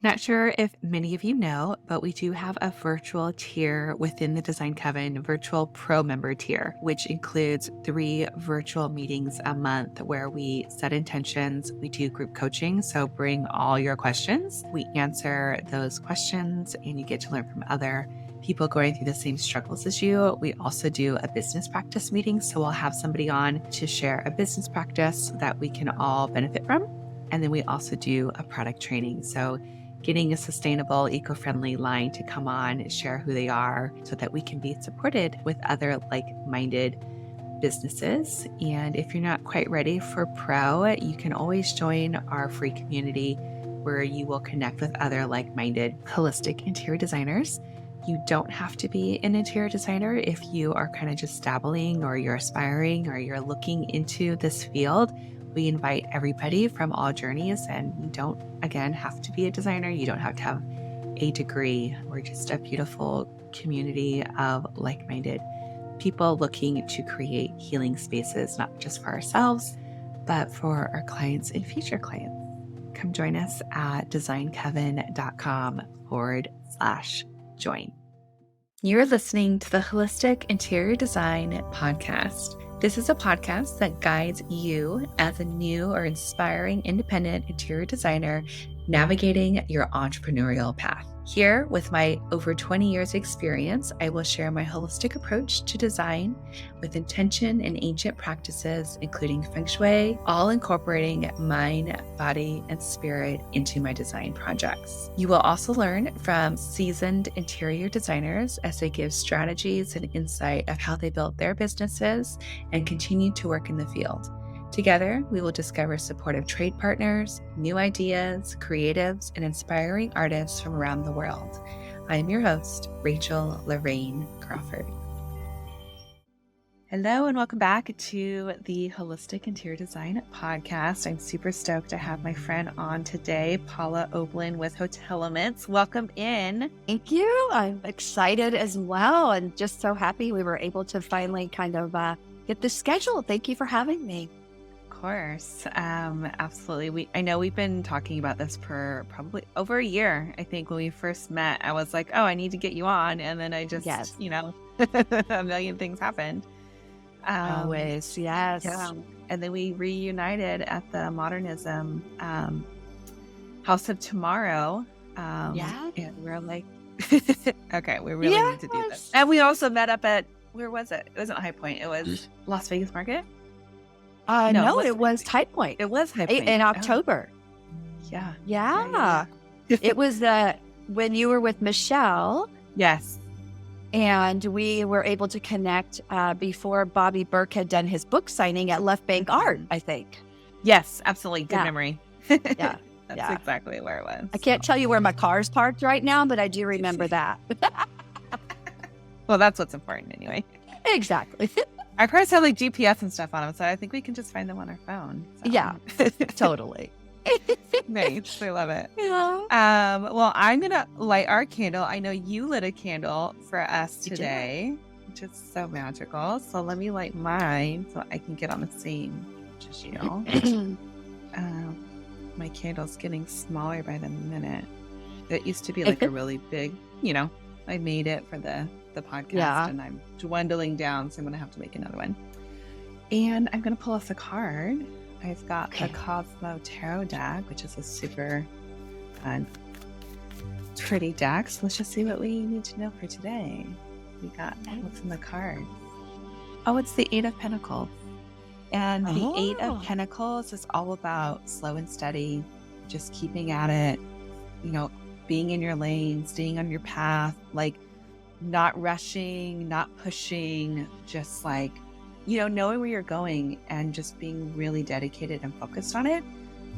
Not sure if many of you know, but we do have a virtual tier within the Design Coven virtual pro member tier, which includes 3 virtual meetings a month where we set intentions. We do group coaching. So bring all your questions. We answer those questions and you get to learn from other people going through the same struggles as you. We also do a business practice meeting. So we'll have somebody on to share a business practice that we can all benefit from. And then we also do a product training. So getting a sustainable, eco-friendly line to come on, share who they are so that we can be supported with other like-minded businesses. And if you're not quite ready for pro, you can always join our free community where you will connect with other like-minded holistic interior designers. You don't have to be an interior designer if you are kind of just dabbling or you're aspiring or you're looking into this field. We invite everybody from all journeys, and you don't, again, have to be a designer. You don't have to have a degree. We're just a beautiful community of like-minded people looking to create healing spaces, not just for ourselves, but for our clients and future clients. Come join us at designcoven.com/join. You're listening to the Holistic Interior Design Podcast. This is a podcast that guides you as a new or inspiring independent interior designer navigating your entrepreneurial path. Here, with my over 20 years experience, I will share my holistic approach to design with intention and ancient practices, including feng shui, all incorporating mind, body, and spirit into my design projects. You will also learn from seasoned interior designers as they give strategies and insight of how they built their businesses and continue to work in the field. Together, we will discover supportive trade partners, new ideas, creatives, and inspiring artists from around the world. I am your host, Rachel Lorraine Crawford. Hello, and welcome back to the Holistic Interior Design Podcast. I'm super stoked to have my friend on today, Paula Oblen with Hotel Elements. Welcome in. Thank you. I'm excited as well, and just so happy we were able to finally kind of get this scheduled. Thank you for having me. Of course. Absolutely. I know we've been talking about this for probably over a year. I think when we first met, I was like, oh, I need to get you on. And then I just, Yes. a million things happened. Always. Yes. Yeah. And then we reunited at the Modernism House of Tomorrow. Yeah. And we're like, okay, we really need to do this. And we also met up at, where was it? It wasn't High Point. It was Las Vegas Market. No, it was High Point. It was High Point. In October. Yeah. Yeah. It was when you were with Michelle. Yes. And we were able to connect before Bobby Burke had done his book signing at Left Bank Art, I think. Yes, absolutely. Good memory. Yeah. That's exactly where it was. I can't tell you where my car's parked right now, but I do remember that. Well, that's what's important anyway. Exactly. Our cars have like GPS and stuff on them, so I think we can just find them on our phone. So. Yeah, totally. Nice. I love it. Yeah. Well, I'm going to light our candle. I know you lit a candle for us today, which is so magical. So let me light mine so I can get on the same as you. My candle's getting smaller by the minute. It used to be like a really big, I made it for the podcast and I'm dwindling down, so I'm going to have to make another one. And I'm going to pull us a card. I've got the Cosmo Tarot deck, which is a super fun, pretty deck. So let's just see what we need to know for today. We got what's in the card. Oh, it's the Eight of Pentacles. And the Eight of Pentacles is all about slow and steady, just keeping at it, being in your lane, staying on your path, like not rushing, not pushing, just like, knowing where you're going and just being really dedicated and focused on it.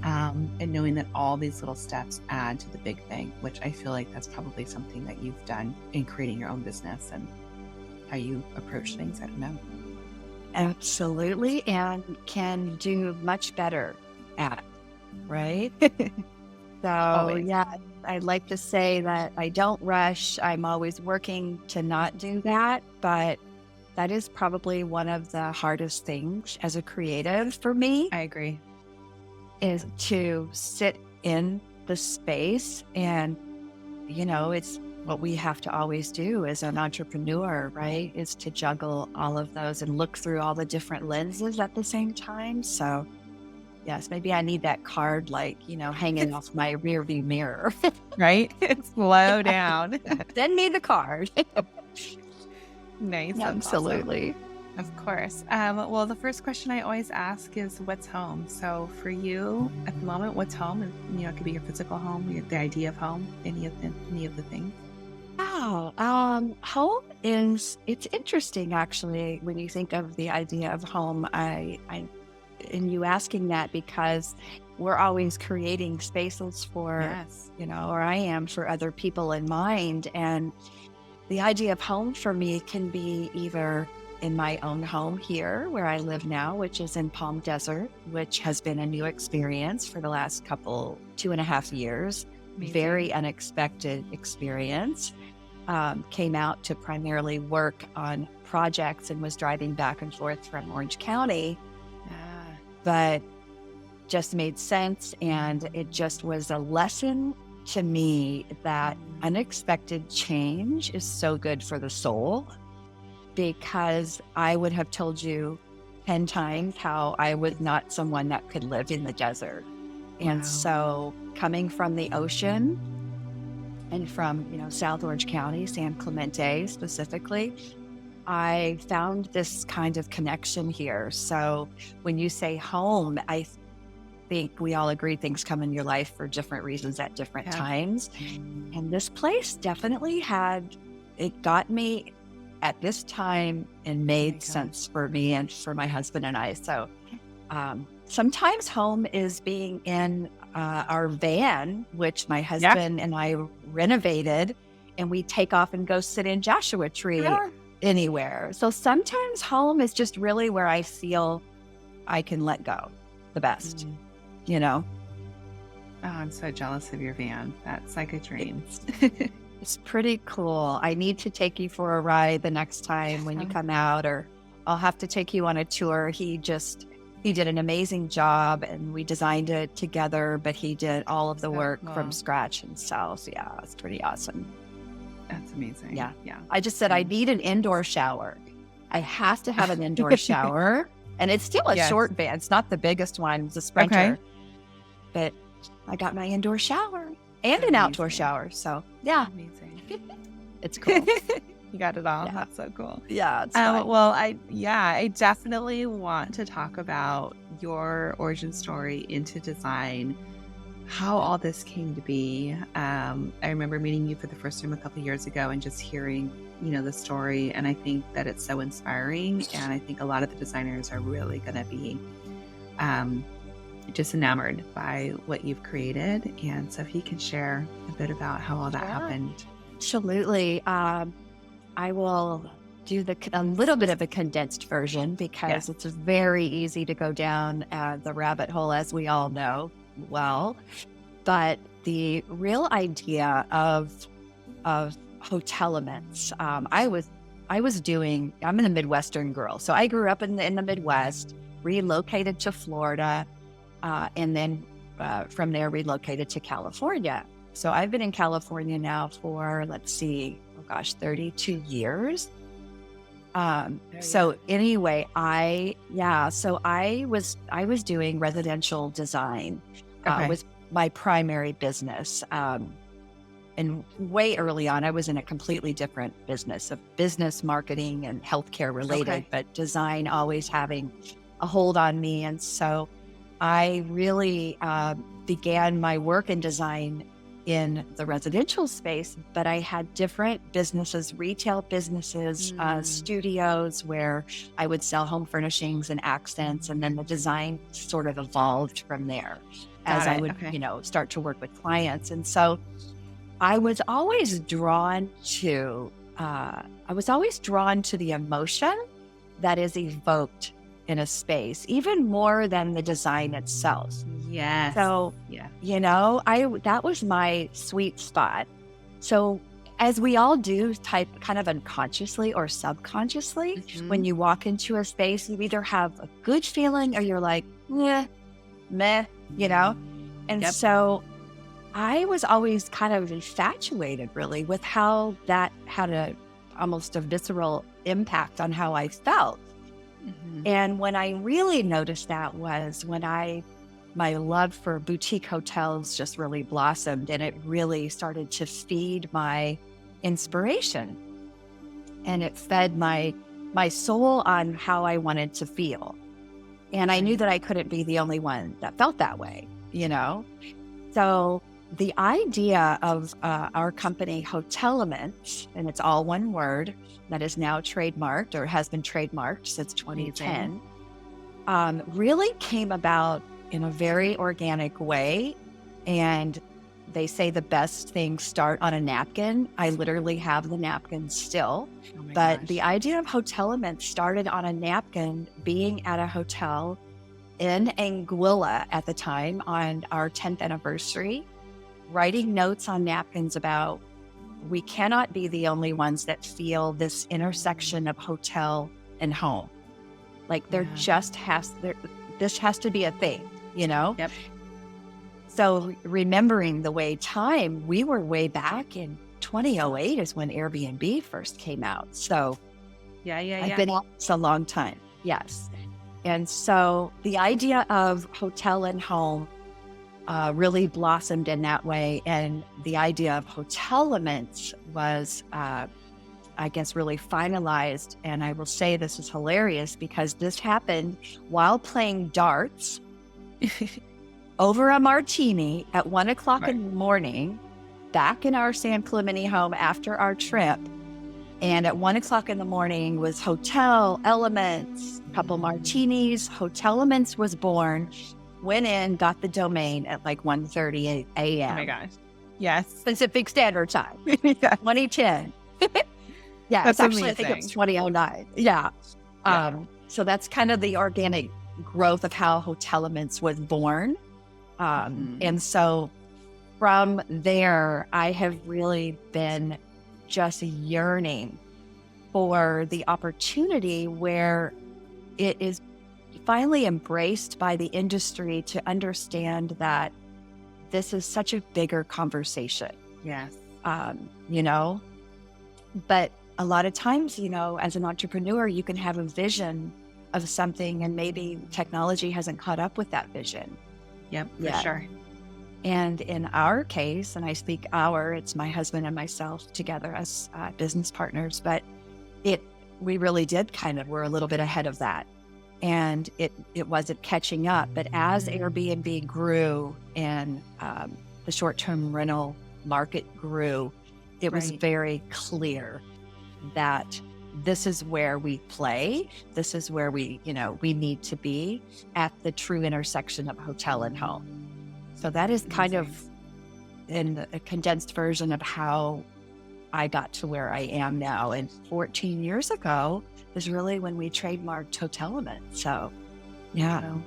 And knowing that all these little steps add to the big thing, which I feel like that's probably something that you've done in creating your own business and how you approach things. I don't know. Absolutely. And can do much better at it. Right. So, Always. Yeah, I'd like to say that I don't rush. I'm always working to not do that. But that is probably one of the hardest things as a creative for me. I agree. Is to sit in the space. And, it's what we have to always do as an entrepreneur, right? Is to juggle all of those and look through all the different lenses at the same time. So, yes, maybe I need that card, hanging off my rear view mirror. Right? Slow down. Send me the card. Nice. That's Absolutely. awesome. Of course. Well, the first question I always ask is, what's home? So for you at the moment, what's home? And, it could be your physical home, the idea of home, any of the things. Oh, home it's interesting actually when you think of the idea of home. And you asking that because we're always creating spaces for, Yes. or I am for other people in mind. And the idea of home for me can be either in my own home here where I live now, which is in Palm Desert, which has been a new experience for the last 2.5 years. Amazing. Very unexpected experience. Came out to primarily work on projects and was driving back and forth from Orange County, but just made sense. And it just was a lesson to me that unexpected change is so good for the soul, because I would have told you 10 times how I was not someone that could live in the desert. And Wow. so coming from the ocean and from, South Orange County, San Clemente specifically, I found this kind of connection here. So when you say home, I think we all agree things come in your life for different reasons at different times. And this place definitely it got me at this time and made sense for me and for my husband and I. So sometimes home is being in our van, which my husband and I renovated, and we take off and go sit in Joshua Tree anywhere. So sometimes home is just really where I feel I can let go the best, Oh, I'm so jealous of your van. That's like a dream. It's pretty cool. I need to take you for a ride the next time when you come out, or I'll have to take you on a tour. He did an amazing job, and we designed it together, but he did all of the work from scratch himself. Yeah, it's pretty awesome. That's amazing. Yeah. Yeah. I just said I need an indoor shower. I have to have an indoor shower, and it's still a short van. It's not the biggest one. It's a Sprinter, but I got my indoor shower and an outdoor shower. So yeah, amazing. It's cool. You got it all. Yeah. That's so cool. Yeah. It's fun. Well, I definitely want to talk about your origin story into design, how all this came to be. I remember meeting you for the first time a couple of years ago and just hearing, the story. And I think that it's so inspiring. And I think a lot of the designers are really going to be just enamored by what you've created. And so if you can share a bit about how all that happened. Absolutely. I will do a little bit of a condensed version because it's very easy to go down the rabbit hole, as we all know well. But the real idea of hotelements, I'm a Midwestern girl. So I grew up in the Midwest, relocated to Florida, and then from there relocated to California. So I've been in California now for, 32 years. So anyway, I was doing residential design with my primary business. And way early on, I was in a completely different business of business marketing and healthcare related, but design always having a hold on me. And so I really began my work in design in the residential space, but I had different businesses, retail businesses, studios where I would sell home furnishings and accents. And then the design sort of evolved from there as I would, start to work with clients. And so I was always drawn to the emotion that is evoked in a space, even more than the design itself. Yes. So, that was my sweet spot. So as we all do kind of unconsciously or subconsciously, when you walk into a space, you either have a good feeling or you're like, meh, And so I was always kind of infatuated really with how that had almost a visceral impact on how I felt. Mhm. And when I really noticed that was when my love for boutique hotels just really blossomed, and it really started to feed my inspiration, and it fed my soul on how I wanted to feel. And I knew Right. that I couldn't be the only one that felt that way, you know? So the idea of our company, Hotelement, and it's all one word, that is now trademarked or has been trademarked since Amazing. 2010, really came about in a very organic way. And they say the best things start on a napkin. I literally have the napkin still. Oh my But the gosh. idea of Hotelement started on a napkin being at a hotel in Anguilla at the time on our 10th anniversary, writing notes on napkins about we cannot be the only ones that feel this intersection of hotel and home. Like Yeah. this has to be a thing, you know? Yep. So remembering the way time, we were way back in 2008 is when Airbnb first came out. So Yeah, yeah, I've yeah. been at this a long time. Yes. And so the idea of hotel and home really blossomed in that way. And the idea of Hotelement was, I guess, really finalized. And I will say this is hilarious because this happened while playing darts over a martini at 1 o'clock Right. in the morning, back in our San Clemente home after our trip. And at 1 o'clock in the morning was Hotel Elements, couple martinis. Hotel Elements was born. Went in, got the domain at like 1:30 Oh my a.m. gosh. Yes. Pacific Standard Time, Yeah. 2010. Yeah, it's That's actually, I think it was amazing. 2009. Yeah. Yeah. So that's kind of the organic growth of how Hotel Elements was born. Mhm. And so from there, I have really been just yearning for the opportunity where it is finally embraced by the industry to understand that this is such a bigger conversation, Yes. you know? But a lot of times, you know, as an entrepreneur, you can have a vision of something and maybe technology hasn't caught up with that vision Yep, for yet. sure. And in our case, and I speak our, it's my husband and myself together as business partners, but we really did we're a little bit ahead of that. And it wasn't catching up. But as Airbnb grew and the short-term rental market grew, it was Right. very clear that this is where we play. This is where we need to be at the true intersection of hotel and home. So that is kind of Amazing. in a condensed version of how I got to where I am now. And 14 years ago is really when we trademarked Hotelement. So yeah, Wow.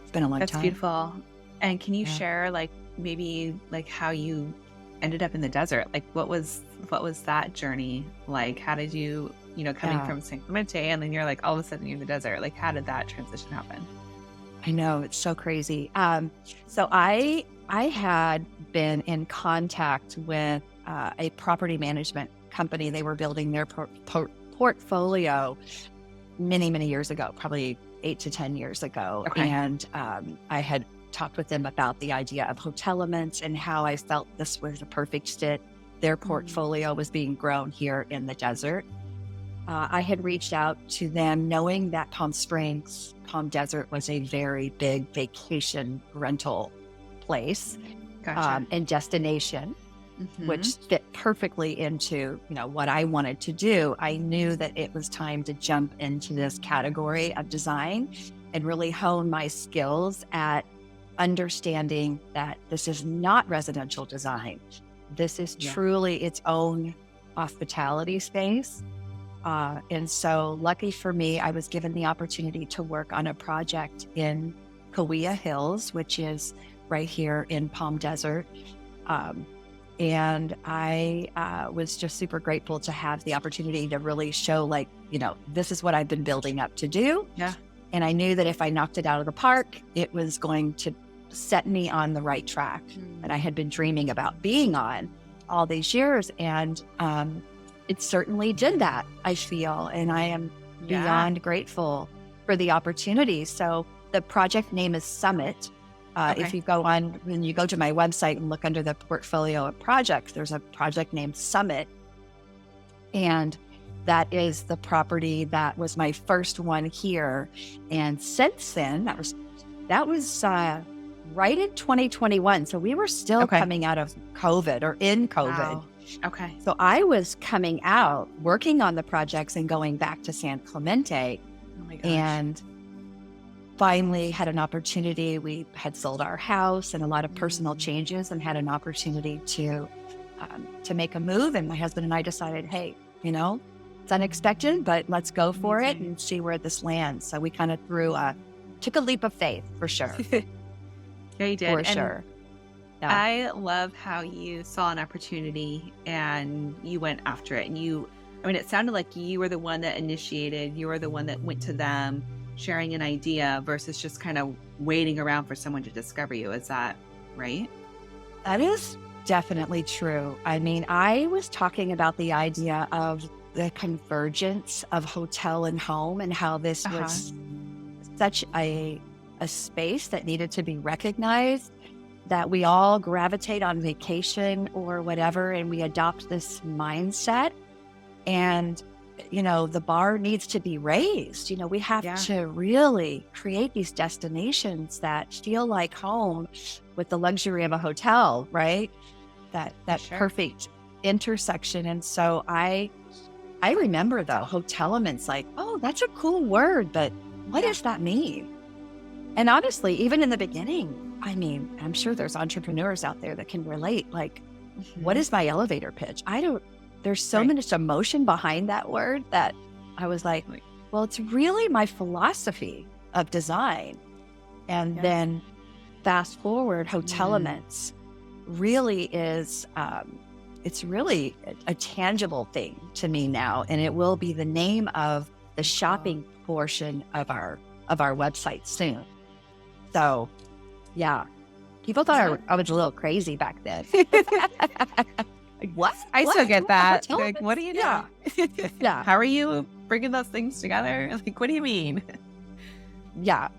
it's been a long That's time. beautiful. And can you Yeah. share like maybe like how you ended up in the desert? Like what was that journey like? How did you, coming Yeah, from San Clemente and then you're like all of a sudden you're in the desert. Like how did that transition happen? I know it's so crazy. So I had been in contact with a property management company. They were building their portfolio many years ago, probably 8 to 10 years ago. Okay. And I had talked with them about the idea of Hotelement and how I felt this was a perfect fit. Their Mhm. portfolio was being grown here in the desert. I had reached out to them knowing that Palm Springs, Palm Desert was a very big vacation rental place Gotcha. and destination, Hmm. which fit perfectly into, what I wanted to do. I knew that it was time to jump into this category of design and really hone my skills at understanding that this is not residential design. This is Yeah. truly its own hospitality space. And so, lucky for me, I was given the opportunity to work on a project in Kauai Hills, which is right here in Palm Desert. Um, and I was just super grateful to have the opportunity to really show, this is what I've been building up to do. Yeah. And I knew that if I knocked it out of the park, it was going to set me on the right track that I had been dreaming about being on all these years. And it certainly did that, I feel. And I am beyond grateful for the opportunity. So the project name is Summit. If you go on, when you go to my website and look under the portfolio of projects, there's a project named Summit. And that is the property that was my first one here. And since then, that was right in 2021. So we were still coming out of COVID or in COVID. Wow. Okay. So I was coming out, working on the projects and going back to San Clemente. Oh my gosh. And finally had an opportunity. We had sold our house and a lot of personal changes and had an opportunity to make a move. And my husband and I decided, hey, it's unexpected, but let's go for it and see where this lands. So we kind of took a leap of faith for sure. Yeah, you did. For sure. Yeah. I love how you saw an opportunity and you went after it. And it sounded like you were the one that initiated, you were the one that went to them, sharing an idea versus just kind of waiting around for someone to discover you. Is that right? That is definitely true. I mean, I was talking about the idea of the convergence of hotel and home and how this was such a space that needed to be recognized, that we all gravitate on vacation or whatever, and we adopt this mindset. And the bar needs to be raised. We have to really create these destinations that feel like home with the luxury of a hotel, right? That perfect intersection. And so I remember though, hotel elements like, oh, that's a cool word, but what does that mean? And honestly, even in the beginning, I mean, I'm sure there's entrepreneurs out there that can relate. Like, what is my elevator pitch? There's so much emotion behind that word that I was like, well, it's really my philosophy of design. And then fast forward, Hotelements really is, it's really a tangible thing to me now. And it will be the name of the shopping portion of our website soon. So yeah, people thought I was a little crazy back then. What? I still get that. Like, what do you do? Yeah. How are you bringing those things together? Like, what do you mean? Yeah.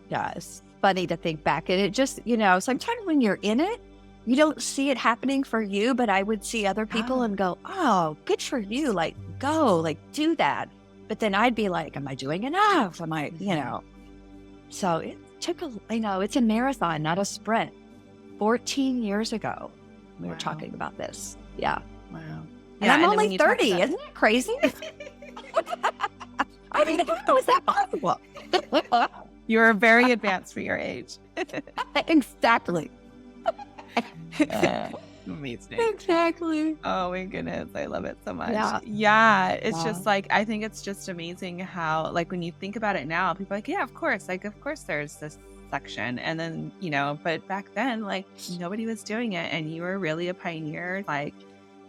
It's funny to think back. And it just, sometimes when you're in it, you don't see it happening for you, but I would see other people and go, oh, good for you. Like, go, like, do that. But then I'd be like, am I doing enough? Am I, So it took it's a marathon, not a sprint. 14 years ago, we were talking about this. Yeah. Wow. And I'm only 30. Isn't that crazy? I mean, how is that possible? You're very advanced for your age. Exactly. Amazing. Exactly. Oh my goodness. I love it so much. Yeah. It's just like, I think it's just amazing how, like, when you think about it now, people are like, yeah, of course there's this section. And then, but back then, like, nobody was doing it. And you were really a pioneer, like,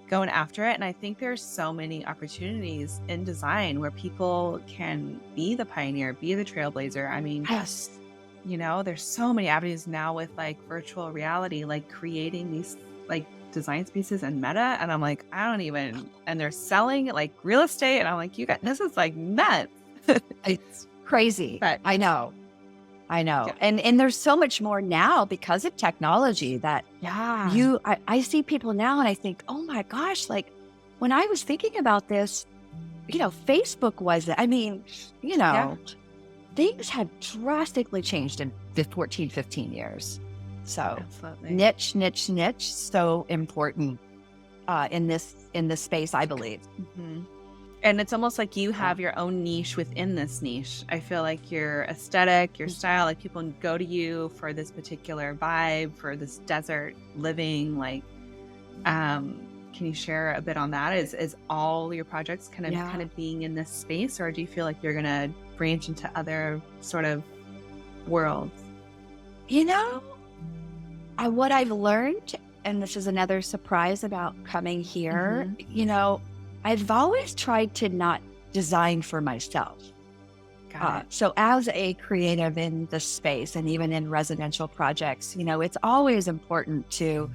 going after it. And I think there's so many opportunities in design where people can be the pioneer, be the trailblazer. I mean, yes. There's so many avenues now with like virtual reality, like creating these like design spaces and Meta. And I'm like, and they're selling like real estate. And I'm like, this is like nuts. It's crazy. But I know. Yeah. And there's so much more now because of technology that I see people now and I think, oh my gosh, like when I was thinking about this, Facebook wasn't, things have drastically changed in 15 years. So absolutely. niche, so important in this space, I believe. Mm-hmm. And it's almost like you have your own niche within this niche. I feel like your aesthetic, your style, like people go to you for this particular vibe, for this desert living. Like, can you share a bit on that? Is all your projects kind of being in this space, or do you feel like you're going to branch into other sort of worlds? What I've learned, and this is another surprise about coming here, I've always tried to not design for myself. Got it. So as a creative in the space and even in residential projects, it's always important to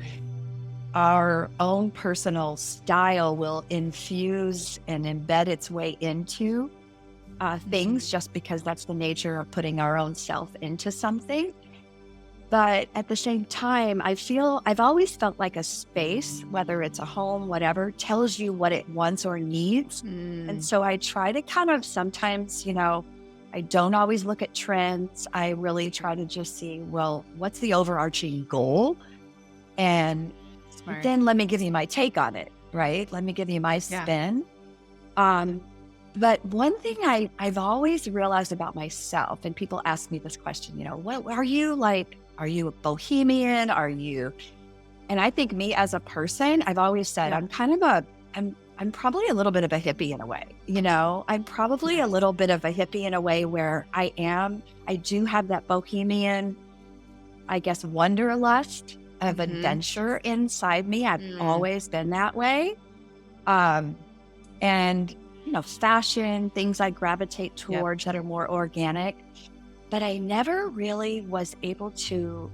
our own personal style will infuse and embed its way into things just because that's the nature of putting our own self into something. But at the same time, I've always felt like a space, whether it's a home, whatever, tells you what it wants or needs. And so I try to kind of sometimes, I don't always look at trends. I really try to just see, well, what's the overarching goal? And Smart. then let me give you my take on it, right? Let me give you my spin. But one thing I've always realized about myself, and people ask me this question, what are you like? Are you a bohemian? And I think me as a person, I've always said, I'm kind of I'm probably a little bit of a hippie in a way, I'm probably a little bit of a hippie in a way where I do have that bohemian, I guess, wanderlust of adventure inside me. I've always been that way. And, fashion, things I gravitate towards that are more organic. But I never really was able to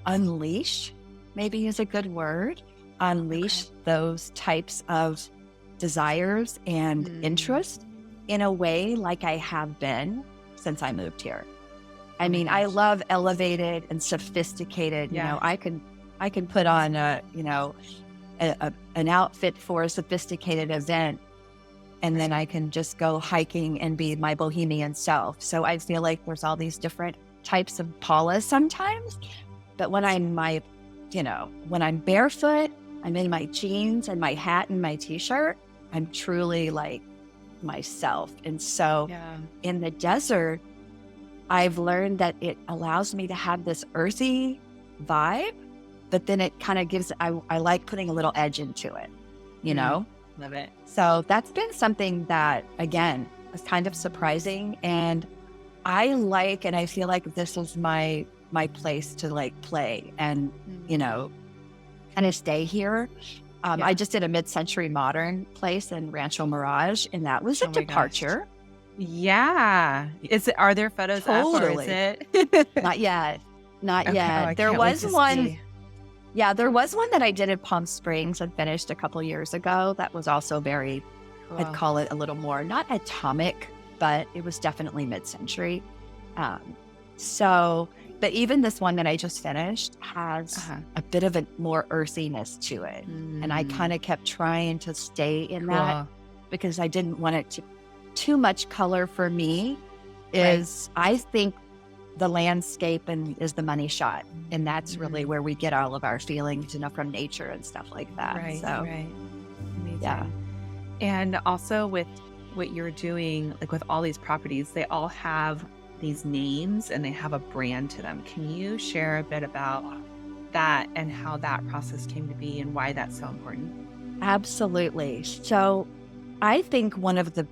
unleash, maybe is a good word, those types of desires and interests in a way like I have been since I moved here. I mean, I love elevated and sophisticated, I can put on an outfit for a sophisticated event, and then I can just go hiking and be my bohemian self. So I feel like there's all these different types of Paula sometimes. But when I'm when I'm barefoot, I'm in my jeans and my hat and my t-shirt, I'm truly like myself. And so in the desert, I've learned that it allows me to have this earthy vibe, but then it kind of gives, I like putting a little edge into it, Love it. So that's been something that, again, was kind of surprising. And I feel like this is my place to like play and, kind of stay here. I just did a mid-century modern place in Rancho Mirage, and that was a departure. Yeah. Are there photos up, or is it? Not yet. Not Okay. yet. Oh, I There can't wait was to one. see. Yeah, there was one that I did in Palm Springs and finished a couple years ago. That was also very, Cool. I'd call it a little more, not atomic, but it was definitely mid-century. But even this one that I just finished has a bit of a more earthiness to it. And I kind of kept trying to stay in that because I didn't want it to too much color for me. I think the landscape is the money shot. And that's really where we get all of our feelings, from nature and stuff like that. Right. Amazing. Yeah. And also with what you're doing, like with all these properties, they all have these names and they have a brand to them. Can you share a bit about that and how that process came to be and why that's so important? Absolutely. So I think one of the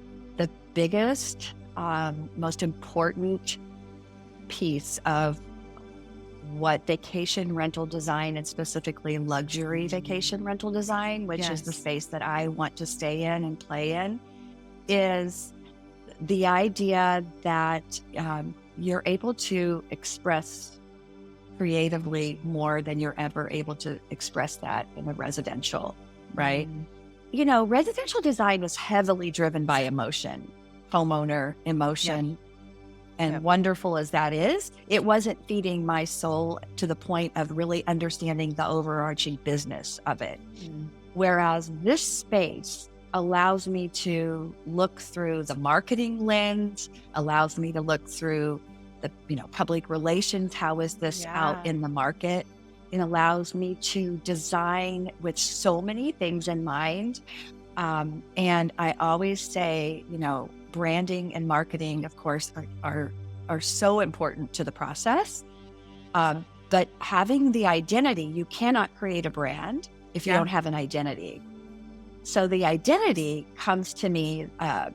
biggest, most important piece of what vacation rental design, and specifically luxury vacation rental design, which is the space that I want to stay in and play in, is the idea that you're able to express creatively more than you're ever able to express that in a residential, right? Residential design was heavily driven by emotion, homeowner emotion. And wonderful as that is, it wasn't feeding my soul to the point of really understanding the overarching business of it. Whereas this space allows me to look through the marketing lens, allows me to look through the public relations. How is this out in the market? It allows me to design with so many things in mind. And I always say, branding and marketing, of course, are so important to the process. But having the identity, you cannot create a brand if you don't have an identity. So the identity comes to me,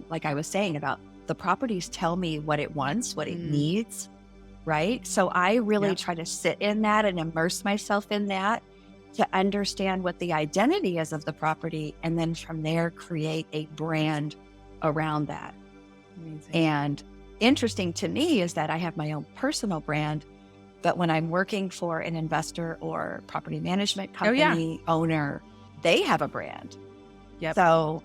like I was saying, about the properties tell me what it wants, what it needs, right? So I really try to sit in that and immerse myself in that to understand what the identity is of the property, and then from there create a brand around that. Amazing. And interesting to me is that I have my own personal brand, but when I'm working for an investor or property management Oh, yeah. company owner, they have a brand. Yep. So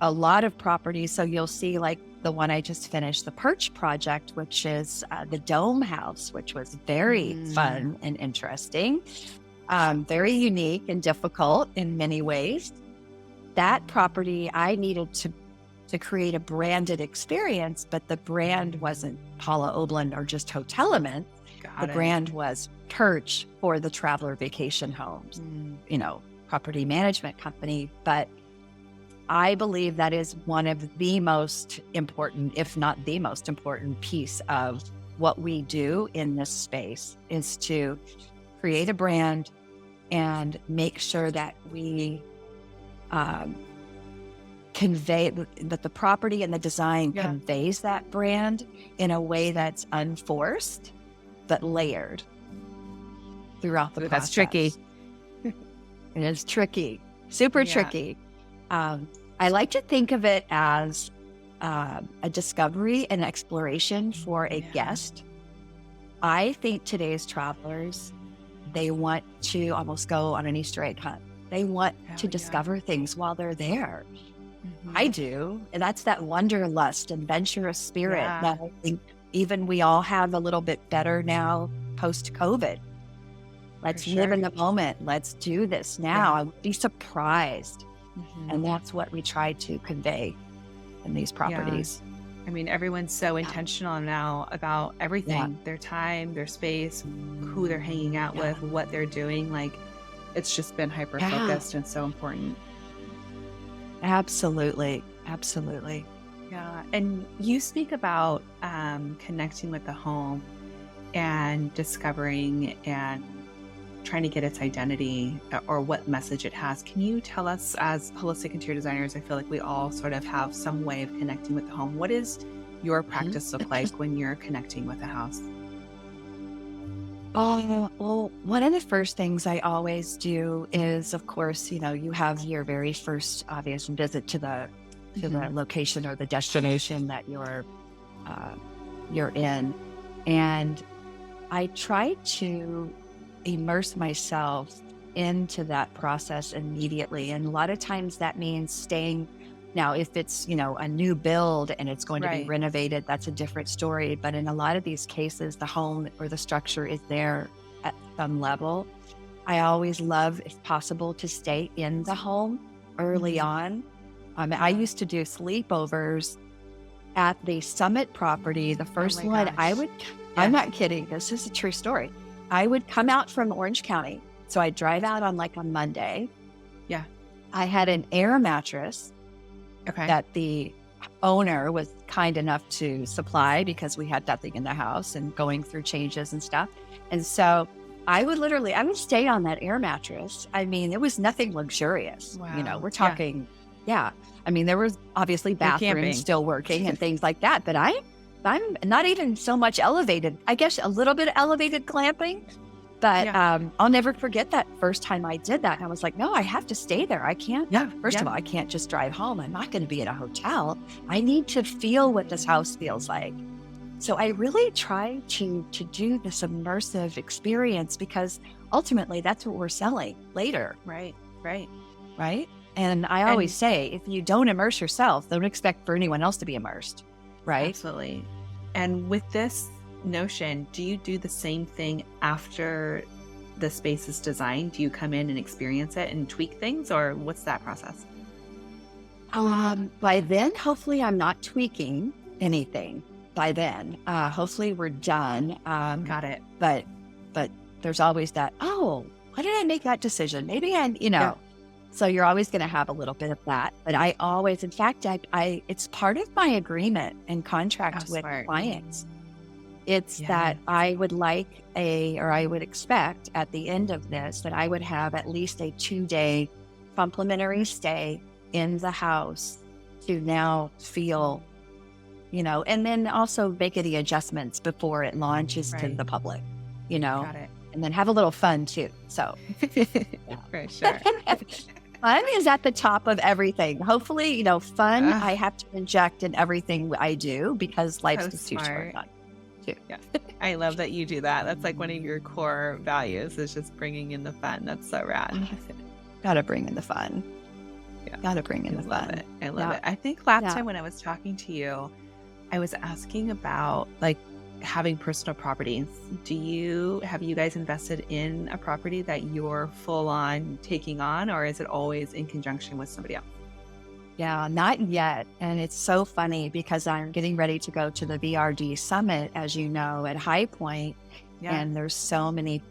a lot of properties. So you'll see like the one I just finished, the Perch project, which is the Dome House, which was very fun and interesting, very unique and difficult in many ways. That property, I needed to create a branded experience, but the brand wasn't Paula Oblen or just Hotelement. The brand was Perch for the traveler vacation homes, property management company. But I believe that is one of the most important, if not the most important piece of what we do in this space, is to create a brand and make sure that we convey that the property and the design conveys that brand in a way that's unforced but layered throughout the process. That's tricky. It is tricky, super tricky. I like to think of it as a discovery and exploration for a guest. I think today's travelers, they want to almost go on an Easter egg hunt. They want to discover things while they're there. I do. And that's that wanderlust, adventurous spirit that I think even we all have a little bit better now post-COVID. Let's live in the moment. Let's do this now. I would be surprised. And that's what we try to convey in these properties. I mean, everyone's so intentional now about everything, their time, their space, who they're hanging out with, what they're doing. Like, it's just been hyper-focused and so important. Absolutely. Absolutely. Yeah. And you speak about connecting with the home and discovering and trying to get its identity or what message it has. Can you tell us, as holistic interior designers, I feel like we all sort of have some way of connecting with the home. What does your practice look like when you're connecting with a house? Well, one of the first things I always do is, of course, you have your very first obvious visit to the location or the destination that you're in, and I try to immerse myself into that process immediately. And a lot of times that means staying. Now, if it's, a new build and it's going to be renovated, that's a different story. But in a lot of these cases, the home or the structure is there at some level. I always love, if possible, to stay in the home early on. I used to do sleepovers at the Summit property. The first one, I'm not kidding. This is a true story. I would come out from Orange County. So I'd drive out on Monday. Yeah. I had an air mattress that the owner was kind enough to supply because we had nothing in the house and going through changes and stuff. And so I would stay on that air mattress. I mean, it was nothing luxurious. Wow. We're talking, I mean, there was obviously bathrooms still working and things like that, but I'm not even so much elevated. I guess a little bit of elevated glamping, but I'll never forget that first time I did that. I was like, no, I have to stay there. I can't. First of all, I can't just drive home. I'm not going to be in a hotel. I need to feel what this house feels like. So I really try to do this immersive experience because ultimately that's what we're selling later. Right. And I always say, if you don't immerse yourself, don't expect for anyone else to be immersed. Right. Absolutely. And with this notion, do you do the same thing after the space is designed? Do you come in and experience it and tweak things, or what's that process? By then, hopefully I'm not tweaking anything by then. Hopefully we're done. Got it. But there's always that, why did I make that decision? Maybe so you're always going to have a little bit of that. But I always, in fact, it's part of my agreement and contract with clients. It's that I would I would expect at the end of this that I would have at least a 2-day complimentary stay in the house to now feel, and then also make any adjustments before it launches to the public, Got it. And then have a little fun too. So, for sure. Fun is at the top of everything. Hopefully, fun Ugh, I have to inject in everything I do because life's so just too short smart. not to. Yeah. I love that you do that. That's like one of your core values is just bringing in the fun. That's so rad. Gotta bring in the fun. Yeah. Gotta bring I in the love fun. it. I love Yeah. it. I think last Yeah. time when I was talking to you, I was asking about like having personal properties. Have you guys invested in a property that you're full on taking on, or is it always in conjunction with somebody else? Yeah, not yet. And it's so funny because I'm getting ready to go to the VRD summit, as you know, at High Point, Yeah. and there's so many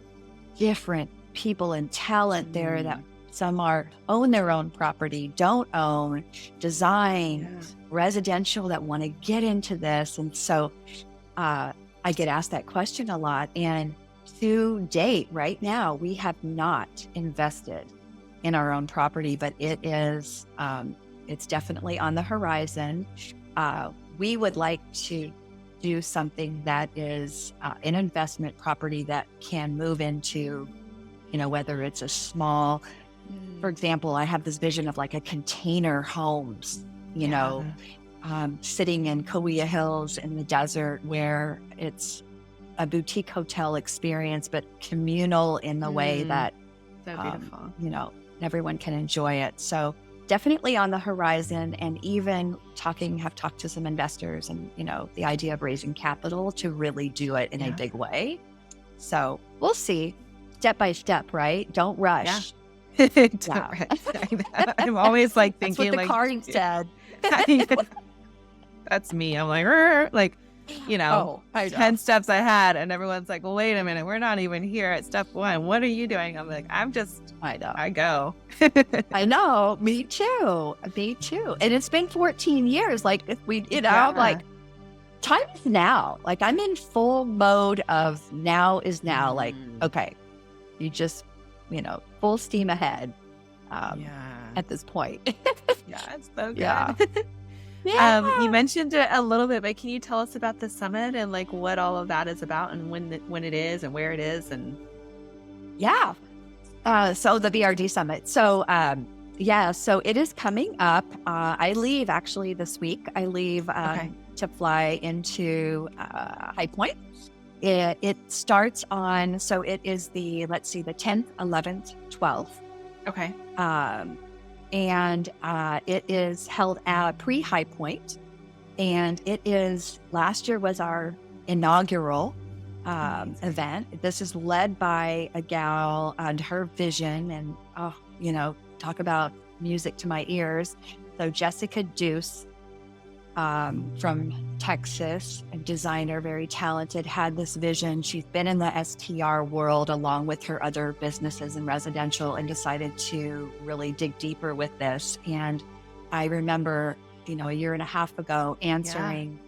different people and talent there that Mm, some are own their own property, don't own, design, yeah. residential that want to get into this. And so I get asked that question a lot. And to date, right now, we have not invested in our own property, but it's definitely on the horizon. We would like to do something that is an investment property that can move into, whether it's a small, for Mm, example, I have this vision of like a container homes, yeah. sitting in Kauai Hills in the desert where it's a boutique hotel experience, but communal in the way Mm, that, so um, beautiful. you know, everyone can enjoy it. So definitely on the horizon, and even have talked to some investors and, the idea of raising capital to really do it in a Yeah. big way. So we'll see step by step, right? Don't Yeah. rush. Don't Yeah. rush. I know. I'm always like That's what thinking the like, card said. that's me. I'm like, "Rrr," like, Oh, I know. 10 steps ahead. And everyone's like, well, wait a minute. We're not even here at step one. What are you doing? I'm like, I know. I go. I know. Me too. Me too. And it's been 14 years. Like if we, I'm Yeah. like, time is now. Like I'm in full mode of now is now. Like, Mm, okay, you just, full steam ahead yeah. at this point. Yeah. It's so Yeah. good. You Yeah. mentioned it a little bit, but can you tell us about the summit and like what all of that is about and when it is and where it is and Yeah. So the VRD summit. So, yeah, so it is coming up. I leave actually this week. I leave okay. to fly into High Point. It starts on, so it is let's see, the 10th, 11th, 12th. Okay. And it is held at pre-High Point. And last year was our inaugural Amazing. event. This is led by a gal and her vision, and talk about music to my ears. So Jessica Deuce from Texas, a designer, very talented, had this vision. She's been in the STR world along with her other businesses in residential and decided to really dig deeper with this. And I remember, a year and a half ago answering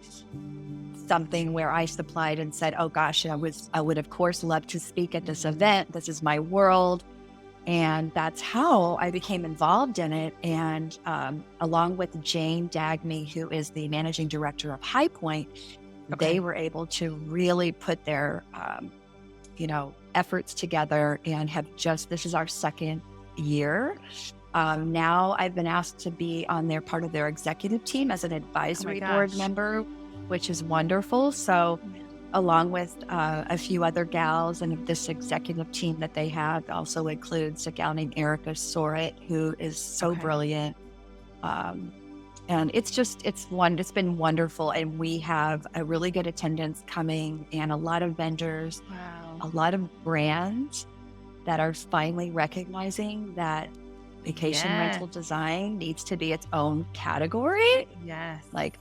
something where I supplied and said, oh gosh, I would of course love to speak at this event. This is my world. And that's how I became involved in it. And along with Jane Dagme, who is the managing director of High Point, Okay. they were able to really put their, efforts together and this is our second year. Now I've been asked to be on part of their executive team as an advisory board gosh. member, which is wonderful. So along with a few other gals, and this executive team that they have also includes a gal named Erica Sorit, who is so Okay. brilliant. And it's been wonderful. And we have a really good attendance coming and a lot of vendors, a Wow. lot of brands that are finally recognizing that vacation Yeah. rental design needs to be its own category. Yes. Like,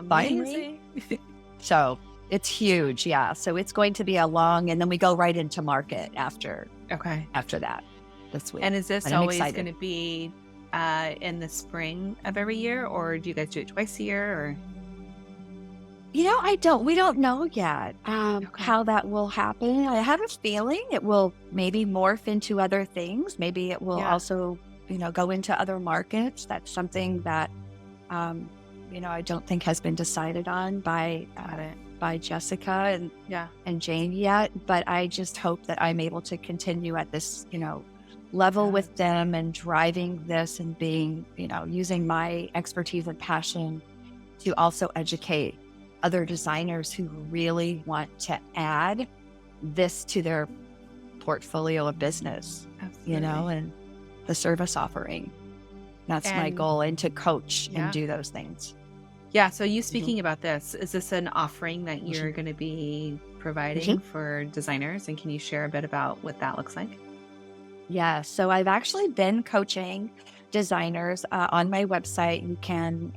finally. Amazing. So it's huge. Yeah. So it's going to be and then we go right into market after Okay. that this week. And is this And I'm always excited. going to be in the spring of every year, or do you guys do it twice a year? Or we don't know yet okay. how that will happen. I have a feeling it will maybe morph into other things. Maybe it will Yeah. also, go into other markets. That's something that, I don't think has been decided on by Got it. by Jessica Yeah. and Jane yet. But I just hope that I'm able to continue at this, level Yeah. with them and driving this and being, using my expertise and passion to also educate other designers who really want to add this to their portfolio of business, Absolutely. and the service offering. That's my And goal, and to coach and yeah. do those things. Yeah. So you Mhm. speaking about this, is this an offering that Mhm. you're going to be providing Mhm. for designers? And can you share a bit about what that looks like? Yeah, so I've actually been coaching designers on my website. You can,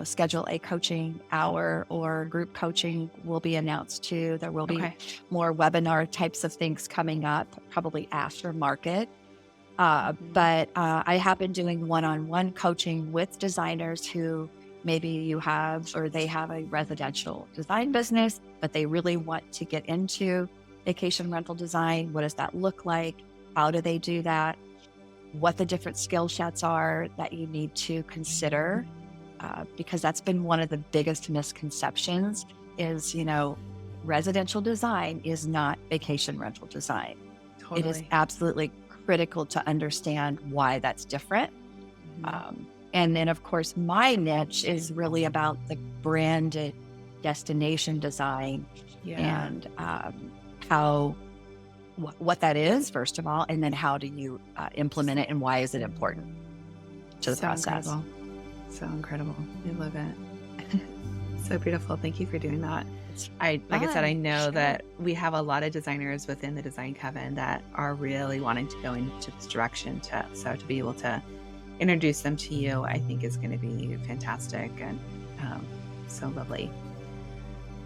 schedule a coaching hour, or group coaching will be announced too. There will be Okay. more webinar types of things coming up, probably after market. Mhm. But I have been doing one-on-one coaching with designers who maybe they have a residential design business, but they really want to get into vacation rental design. What does that look like? How do they do that? What the different skill sets are that you need to consider, because that's been one of the biggest misconceptions is, residential design is not vacation rental design. It is Totally. absolutely critical to understand why that's different. Mhm. And then, of course, my niche is really about the branded destination design Yeah. and how what that is, first of all, and then how do you implement it and why is it important to the So process. incredible. So incredible. I love it. So beautiful. Thank you for doing that. It's Like I said, I fun, for know sure. that we have a lot of designers within the design coven that are really wanting to go into this direction to be able to introduce them to you, I think is going to be fantastic and um, so lovely.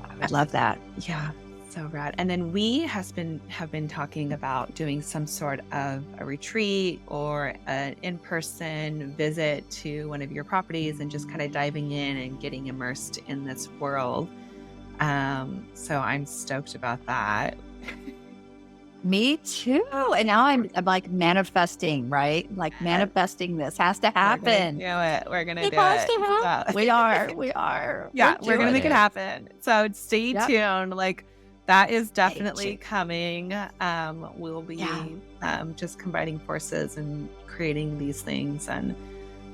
I Uh, would love that. yeah, so rad. And then we have been talking about doing some sort of a retreat or an in-person visit to one of your properties and just kind of diving in and getting immersed in this world. So I'm stoked about that. Me too. And now I'm like manifesting, right? Like Yes, manifesting this has to we're gonna happen. do it. We're gonna It do has to it. happen. So We're yeah, we're gonna doing make it it. happen. So stay Yep. tuned. Like that is Stay definitely tuned. coming. We'll Yeah. be just combining forces and creating these things and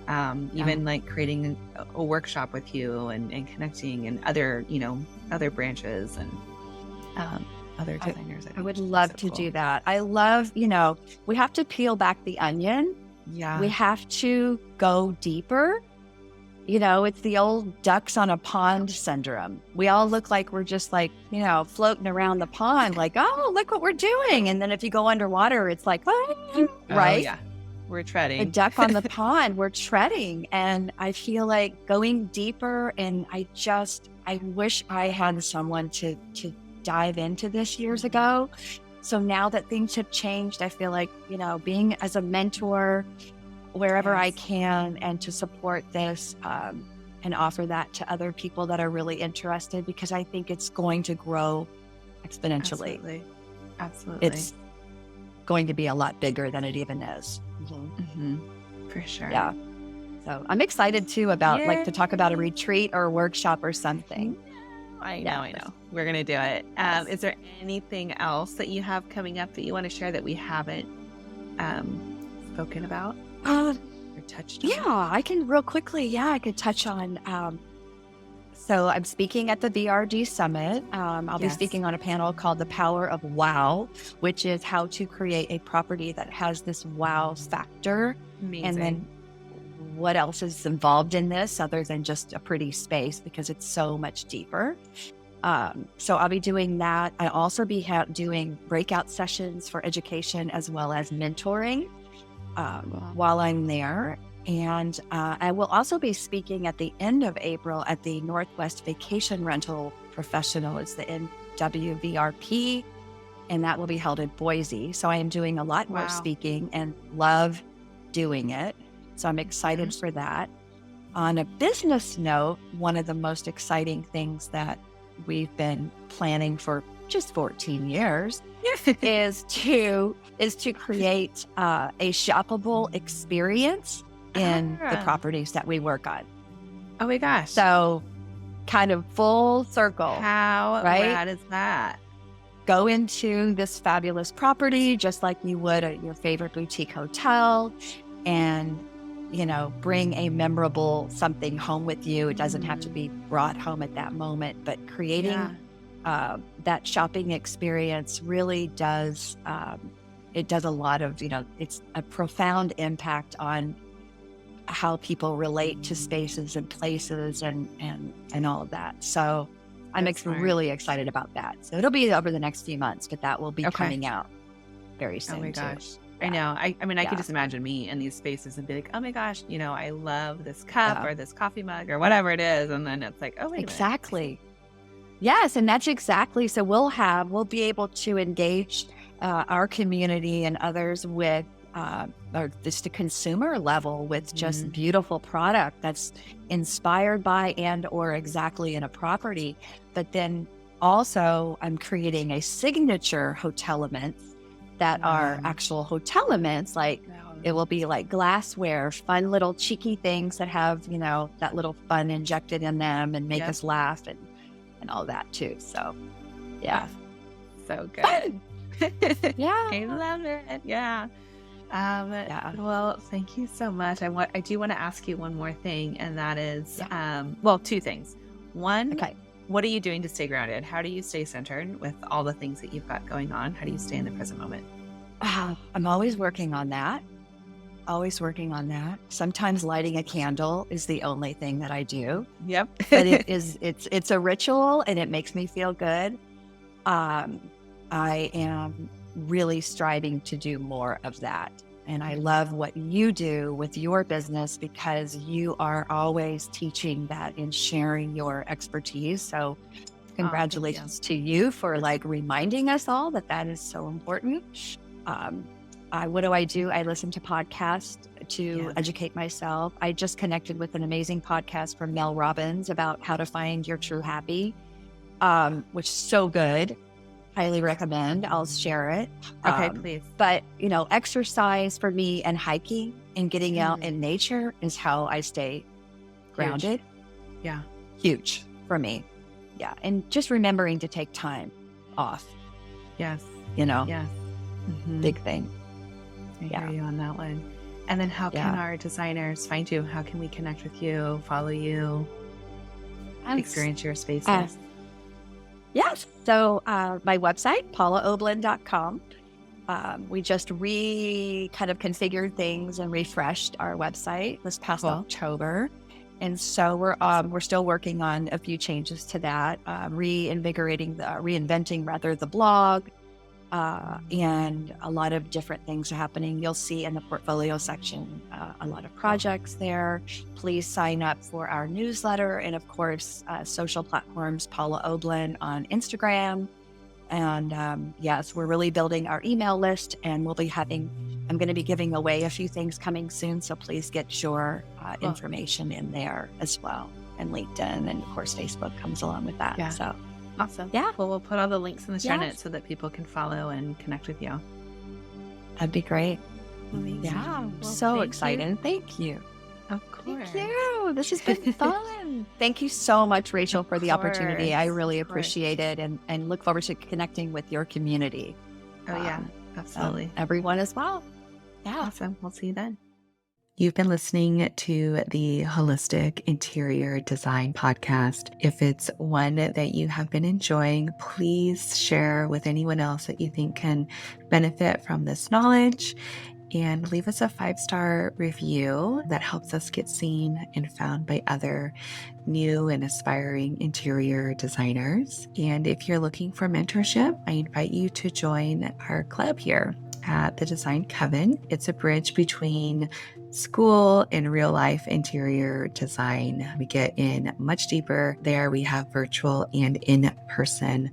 Yeah. even like creating a workshop with you and connecting and other, other branches and um, other I, designers. I I think would would be love so to cool. do that. I love, we have to peel back the onion. We Yeah. have to go deeper. It's the old ducks on a pond syndrome. We all look like we're just like, floating around the pond, like, oh, look what we're doing. And then if you go underwater, it's like, "Ah," Oh, right? yeah. We're A treading. duck on the pond, we're treading. And I feel like going deeper. And I wish I had someone to dive into this years ago. So now that things have changed, I feel like, being as a mentor wherever I Yes, can and to support this and offer that to other people that are really interested, because I think it's going to grow exponentially. absolutely. Absolutely. It's going to be a lot bigger than it even is. For sure. Yeah. So I'm excited too about like to talk about a Yay. retreat or a workshop or something. I know, Yeah. I know. We're gonna do it. Yes. Is there anything else that you have coming up that you want to share that we haven't spoken about Uh, or touched yeah, on? I can real quickly. Yeah, I could touch on. So I'm speaking at the VRD Summit. I'll be Yes. speaking on a panel called The Power of Wow, which is how to create a property that has this wow factor. And Amazing. then what else is involved in this other than just a pretty space, because it's so much deeper. So I'll be doing that. I'll also be doing breakout sessions for education as well as mentoring Cool. while I'm there. And I will also be speaking at the end of April at the Northwest Vacation Rental Professional. It's the NWVRP, and that will be held in Boise. So I am doing a lot more Wow. speaking and love doing it. So I'm excited for that. On a business note, one of the most exciting things that we've been planning for just 14 years is to create a shoppable experience in the Ah, properties that we work on. oh my gosh. So kind of full circle, How right? rad is that? go into this fabulous property just like you would at your favorite boutique hotel and, bring a memorable something home with you. It doesn't have to be brought home at that moment, but creating that shopping experience really does, it does a lot of, it's a profound impact on how people relate to spaces and places and all of that. So I'm really excited about that. So it'll be over the next few months, but that will be coming out very soon. Oh my gosh. Too. I know. I mean, I could just imagine me in these spaces and be like, oh my gosh, I love this cup or this coffee mug or whatever it is. And then it's like, oh, wait exactly. Yes. And that's exactly. So we'll be able to engage our community and others with, or just the consumer level with just beautiful product that's inspired by and or exactly in a property. But then also I'm creating a signature hotel events that are actual hotel events. Like it will be like glassware, fun little cheeky things that have, that little fun injected in them and make us laugh and all that too. So yeah. So good. Yeah. I love it. Yeah. Well, thank you so much. I do want to ask you one more thing, and that is, two things. One, what are you doing to stay grounded? How do you stay centered with all the things that you've got going on? How do you stay in the present moment? I'm always working on that. Sometimes lighting a candle is the only thing that I do. Yep. But it's a ritual and it makes me feel good. I am really striving to do more of that. And I love what you do with your business because you are always teaching that and sharing your expertise. So congratulations to you for reminding us all that is so important. What do? I listen to podcasts to educate myself. I just connected with an amazing podcast from Mel Robbins about how to find your true happy, which is so good. Highly recommend. I'll share it. Okay, please. But, exercise for me and hiking and getting out in nature is how I stay grounded. Huge. Yeah. Huge for me. Yeah. And just remembering to take time off. Yes. Yes. Mm-hmm. Big thing. I hear you on that one. And then how can our designers find you? How can we connect with you, follow you, experience your spaces? Yes. So my website, paulaoblen.com. We just kind of configured things and refreshed our website this past October. And so we're still working on a few changes to that, reinventing the blog, and a lot of different things are happening. You'll see in the portfolio section a lot of projects there. Please sign up for our newsletter and, of course, social platforms, Paula Oblen on Instagram. And yes, we're really building our email list, and I'm going to be giving away a few things coming soon. So please get your information in there as well. And LinkedIn, and of course, Facebook comes along with that. Yeah. So awesome. Yeah. Well, we'll put all the links in the show notes so that people can follow and connect with you. That'd be great. Amazing. Yeah. Well, so excited. Thank you. Of course. Thank you. This has been fun. Thank you so much, Rachel, for the opportunity. I really appreciate it and look forward to connecting with your community. Oh, yeah. Absolutely. Everyone as well. Yeah. Awesome. We'll see you then. You've been listening to the Holistic Interior Design Podcast. If it's one that you have been enjoying, please share with anyone else that you think can benefit from this knowledge, and leave us a 5-star review that helps us get seen and found by other new and aspiring interior designers. And if you're looking for mentorship, I invite you to join our club here at the Design Coven. It's a bridge between school and real life interior design. We get in much deeper there. We have virtual and in-person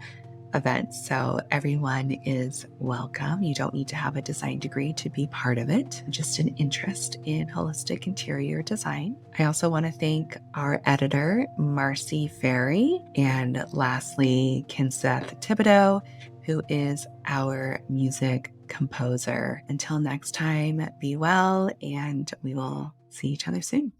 events, so everyone is welcome. You don't need to have a design degree to be part of it, just an interest in holistic interior design. I also want to thank our editor, Marcy Ferry, and lastly, Kinseth Thibodeau, who is our music composer. Until next time, be well, and we will see each other soon.